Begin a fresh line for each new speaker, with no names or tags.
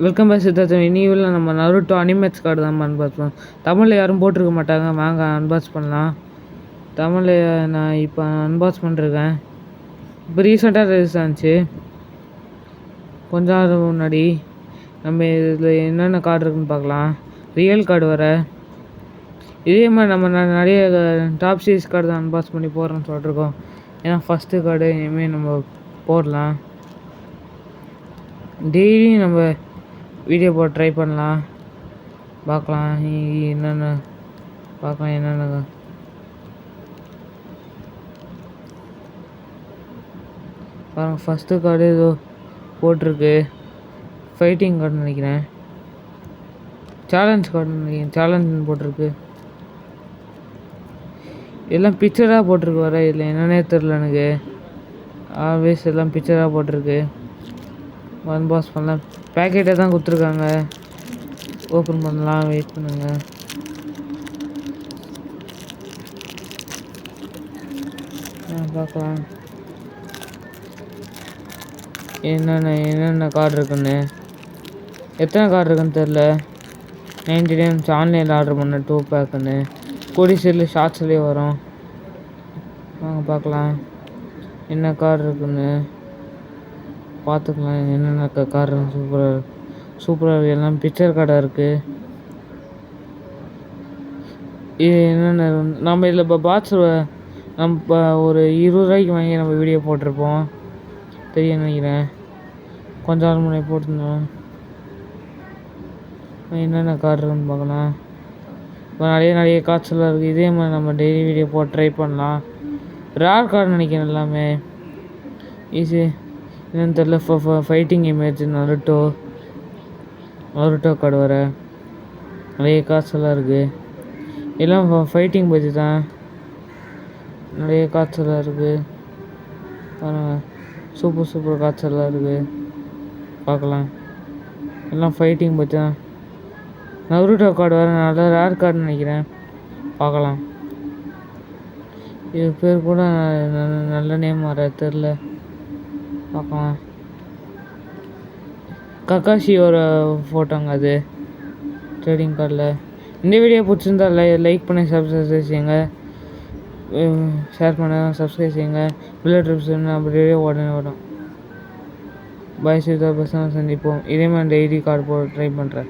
Welcome back Siddharthan. இனிவில் நம்ம Naruto அனிமேட்ஸ் card தான் unbox தமிழில் யாரும் போட்டிருக்க மாட்டாங்க. வாங்க அன்பாக்ஸ் பண்ணலாம். தமிழில் நான் இப்போ அன்பாக்ஸ் பண்ணிருக்கேன். இப்போ ரீசெண்டாக ரிலீஸ் ஆச்சு கொஞ்ச நாள் முன்னாடி. நம்ம இதில் என்னென்ன கார்டு இருக்குன்னு பார்க்கலாம். ரியல் கார்டு வர இதே மாதிரி நம்ம நிறைய டாப் சீரிஸ் கார்டு தான் அன்பாக்ஸ் பண்ணி போடுறோன்னு சொல்லிட்டுருக்கோம். ஏன்னா ஃபஸ்ட்டு கார்டு இனிமேல் நம்ம போடலாம். டெய்லி நம்ம வீடியோ போட்டு ட்ரை பண்ணலாம். பார்க்கலாம் என்னென்ன பாருங்கள். ஃபஸ்ட்டு கார்டு ஏதோ போட்டிருக்கு. ஃபைட்டிங் கார்டுன்னு நினைக்கிறேன். சேலஞ்ச் கார்டுன்னு நினைக்கிறேன். சேலஞ்சுன்னு போட்டிருக்கு. எல்லாம் பிக்சராக போட்டிருக்கு. வர இல்லை என்னன்னே தெரில எனக்கு. ஆல்வேஸ் எல்லாம் பிக்சராக போட்டிருக்கு. அன்பாக்ஸ் பண்ணலாம். பேக்கெட்டை தான் கொடுத்துருக்காங்க. ஓப்பன் பண்ணலாம். வெயிட் பண்ணுங்க. பார்க்கலாம் என்னென்ன கார்டு இருக்குன்னு. எத்தனை கார்டு இருக்குன்னு தெரில. 90 டைம்ஸ் ஆன்லைனில் ஆர்டர் பண்ண 2 பேக்குன்னு கூடி சைடில் ஷார்ட்ஸ்லேயே வரும். வாங்க பார்க்கலாம் என்ன கார்டு இருக்குன்னு பார்த்துக்கலாம். என்னென்ன கார்டு சூப்பராக எல்லாம் பிக்சர் கார்டாக இருக்குது. இது என்னென்ன நம்ம இதில் இப்போ பாக்ஸ் நம்ம ஒரு 20 ரூபாய்க்கு வாங்கி நம்ம வீடியோ போட்டிருப்போம். தெரியும் நினைக்கிறேன். கொஞ்ச நாள் முன்னாடி போட்டிருந்தோம். என்னென்ன கார்டு இருக்குன்னு பார்க்கலாம். இப்போ நிறைய கார்ட்ஸ்லாம் இருக்குது. இதே மாதிரி நம்ம டெய்லி வீடியோ போட்டு ட்ரை பண்ணலாம். ரேர் கார்டு நினைக்கிறேன் எல்லாமே. ஈஸி என்னன்னு தெரில. ஃபைட்டிங் இமேஜ் நருட்டோ கார்டு வர நிறைய கார்ட்ஸ் எல்லாம் இருக்குது. எல்லாம் ஃபைட்டிங் பற்றி தான். நிறைய கார்ட்ஸ் எல்லாம் இருக்குது. சூப்பர் கார்ட்ஸ் எல்லாம் இருக்குது. பார்க்கலாம். எல்லாம் ஃபைட்டிங் பற்றி தான். நருட்டோ கார்டு வர நல்ல ரேர் கார்டுன்னு நினைக்கிறேன். பார்க்கலாம். இது பேர் கூட நல்ல நேம் வர தெரில. பார்க்கலாம். கக்காஷியோட ஃபோட்டோங்க அது ட்ரேடிங் கார்டில். இந்த வீடியோ பிடிச்சிருந்தா லைக் பண்ணி சப்ஸ்கிரைப் செய்யுங்க. ஷேர் பண்ண சப்ஸ்கிரைப் செய்யுங்க. பில்லர் ட்ரிப்ஸ் அப்படி வீடியோ உடனே வரும். பாய் சிதா பசங்க சந்திப்போம். இதே மாதிரி டெய்லி கார்டு போட ட்ரை பண்ணுறேன்.